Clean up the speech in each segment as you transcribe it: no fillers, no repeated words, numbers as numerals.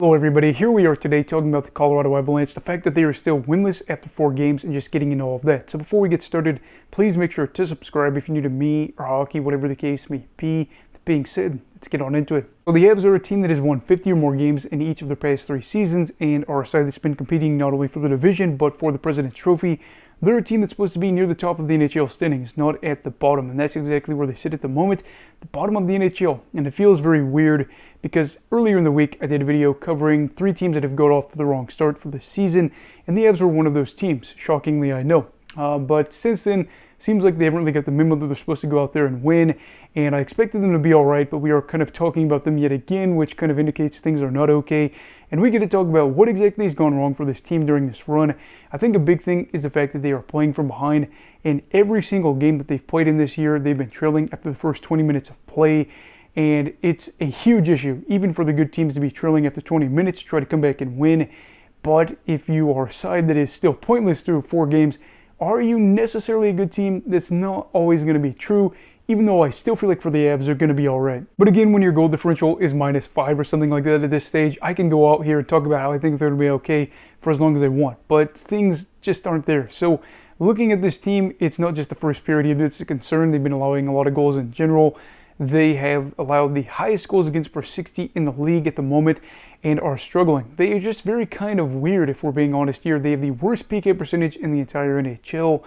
Hello everybody, here we are today talking about the Colorado Avalanche, the fact that they are still winless after 4 games and just getting into all of that. So before we get started, please make sure to subscribe if you're new to me or hockey, whatever the case may be. That being said, let's get on into it. So the Avs are a team that has won 50 or more games in each of their past 3 seasons and are a side that's been competing not only for the division but for the President's Trophy. They're a team that's supposed to be near the top of the NHL standings, not at the bottom, and that's exactly where they sit at the moment, the bottom of the NHL. And it feels very weird because earlier in the week I did a video covering 3 teams that have got off to the wrong start for the season, and the Avs were one of those teams, shockingly I know. But since then, seems like they haven't really got the memo that they're supposed to go out there and win, and I expected them to be alright, but we are kind of talking about them yet again, which kind of indicates things are not okay. And we get to talk about what exactly has gone wrong for this team during this run. I think a big thing is the fact that they are playing from behind. In every single game that they've played in this year, they've been trailing after the first 20 minutes of play. And it's a huge issue, even for the good teams to be trailing after 20 minutes to try to come back and win. But if you are a side that is still pointless through 4 games, are you necessarily a good team? That's not always going to be true, even though I still feel like for the Avs they're going to be alright. But again, when your goal differential is -5 or something like that at this stage, I can go out here and talk about how I think they're going to be okay for as long as I want. But things just aren't there. So looking at this team, it's not just the first period that's a concern. They've been allowing a lot of goals in general. They have allowed the highest goals against per 60 in the league at the moment and are struggling. They are just very kind of weird, if we're being honest here. They have the worst PK percentage in the entire NHL,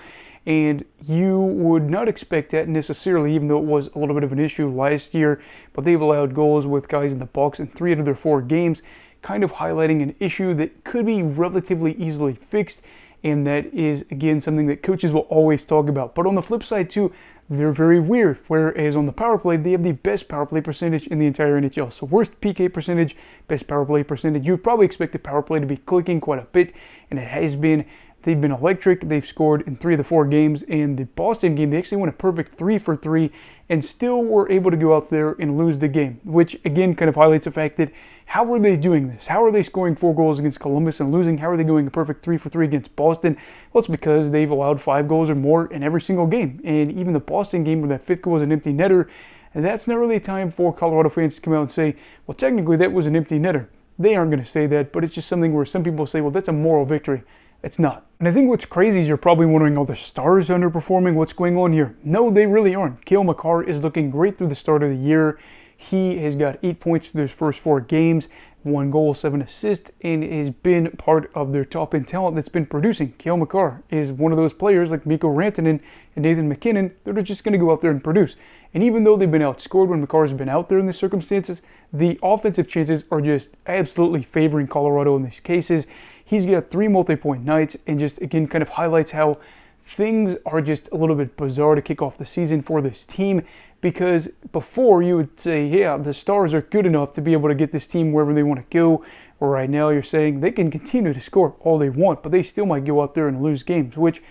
and you would not expect that necessarily, even though it was a little bit of an issue last year. But they've allowed goals with guys in the box in 3 out of their 4 games, kind of highlighting an issue that could be relatively easily fixed, and that is, again, something that coaches will always talk about. But on the flip side too, they're very weird, whereas on the power play, they have the best power play percentage in the entire NHL. So worst PK percentage, best power play percentage. You would probably expect the power play to be clicking quite a bit, and it has been. They've been electric. They've scored in 3 of the 4 games. In the Boston game, they actually went a perfect 3 for 3 and still were able to go out there and lose the game, which again kind of highlights the fact that how are they doing this? How are they scoring 4 goals against Columbus and losing? How are they going a perfect 3 for 3 against Boston? Well, it's because they've allowed 5 goals or more in every single game. And even the Boston game where that 5th goal was an empty netter, and that's not really a time for Colorado fans to come out and say, well, technically that was an empty netter. They aren't going to say that, but it's just something where some people say, well, that's a moral victory. It's not. And I think what's crazy is you're probably wondering, are the Stars underperforming? What's going on here? No, they really aren't. Cale Makar is looking great through the start of the year. He has got 8 points through his first 4 games, 1 goal, 7 assists, and has been part of their top-end talent that's been producing. Cale Makar is one of those players like Mikko Rantanen and Nathan MacKinnon that are just going to go out there and produce. And even though they've been outscored when Makar's been out there in these circumstances, the offensive chances are just absolutely favoring Colorado in these cases. He's got 3 multi-point nights, and just again kind of highlights how things are just a little bit bizarre to kick off the season for this team, because before you would say, yeah, the Stars are good enough to be able to get this team wherever they want to go, or right now you're saying they can continue to score all they want, but they still might go out there and lose games, which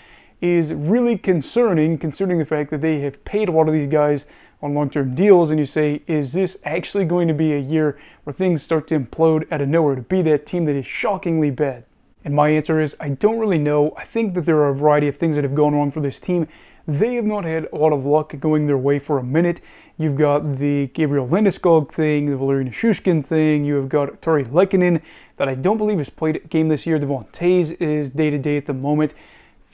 is really concerning considering the fact that they have paid a lot of these guys on long-term deals, and you say, is this actually going to be a year where things start to implode out of nowhere to be that team that is shockingly bad? And my answer is, I don't really know. I think that there are a variety of things that have gone wrong for this team. They have not had a lot of luck going their way for a minute. You've got the Gabriel Landeskog thing, the Valeri Nichushkin thing. You have got Tari Lehkonen that I don't believe has played a game this year. Devon Toews is day-to-day at the moment.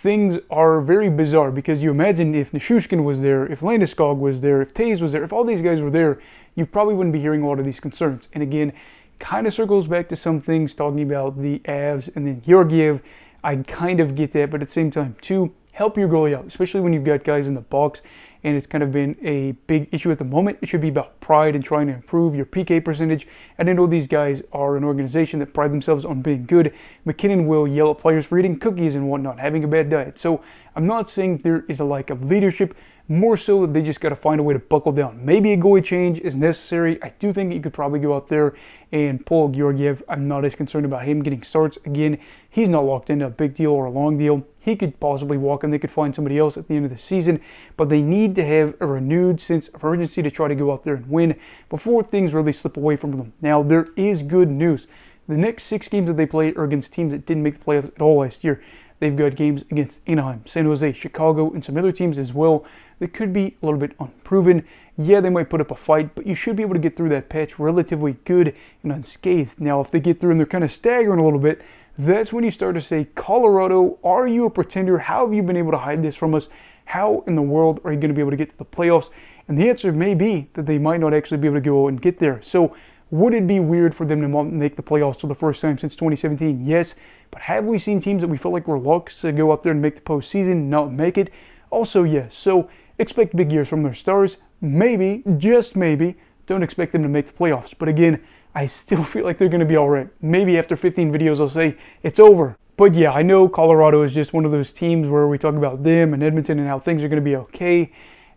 Things are very bizarre because you imagine if Nichushkin was there, if Landeskog was there, if Toews was there, if all these guys were there, you probably wouldn't be hearing a lot of these concerns. And again, kind of circles back to some things talking about the Avs and then Georgiev. I kind of get that, but at the same time too, help your goalie out, especially when you've got guys in the box, and it's kind of been a big issue at the moment. It should be about pride and trying to improve your PK percentage. And I know these guys are an organization that pride themselves on being good. MacKinnon will yell at players for eating cookies and whatnot, having a bad diet. So I'm not saying there is a lack of leadership, more so that they just got to find a way to buckle down. Maybe a goalie change is necessary. I do think you could probably go out there and pull Georgiev. I'm not as concerned about him getting starts. Again, he's not locked into a big deal or a long deal. He could possibly walk and they could find somebody else at the end of the season, but they need to have a renewed sense of urgency to try to go out there and win before things really slip away from them. Now, there is good news. The next 6 games that they play are against teams that didn't make the playoffs at all last year. they've got games against Anaheim, San Jose, Chicago, and some other teams as well that could be a little bit unproven. Yeah, they might put up a fight, but you should be able to get through that patch relatively good and unscathed. Now, if they get through and they're kind of staggering a little bit, that's when you start to say, Colorado, are you a pretender? How have you been able to hide this from us? How in the world are you going to be able to get to the playoffs? And the answer may be that they might not actually be able to go and get there. So would it be weird for them to make the playoffs for the first time since 2017? Yes. But have we seen teams that we felt like were locks to go up there and make the postseason, not make it? Also, yes. So expect big years from their stars. Maybe, just maybe, don't expect them to make the playoffs. But again, I still feel like they're going to be all right. Maybe after 15 videos, I'll say it's over. But yeah, I know Colorado is just one of those teams where we talk about them and Edmonton and how things are going to be okay.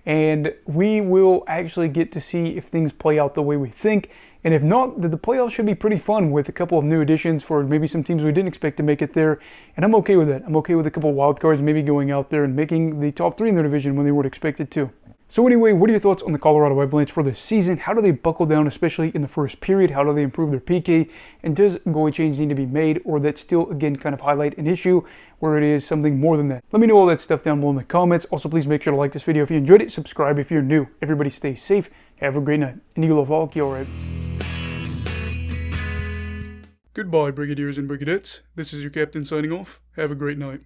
And we will actually get to see if things play out the way we think. And if not, the playoffs should be pretty fun with a couple of new additions for maybe some teams we didn't expect to make it there. And I'm okay with that. I'm okay with a couple of wild cards maybe going out there and making the top 3 in their division when they weren't expected to. So anyway, what are your thoughts on the Colorado Avalanche for this season? How do they buckle down, especially in the first period? How do they improve their PK? And does goalie change need to be made, or that still, again, kind of highlight an issue where it is something more than that? Let me know all that stuff down below in the comments. Also, please make sure to like this video if you enjoyed it. Subscribe if you're new. Everybody stay safe. Have a great night. And you love hockey, all right? Goodbye, Brigadiers and Brigadettes. This is your captain signing off. Have a great night.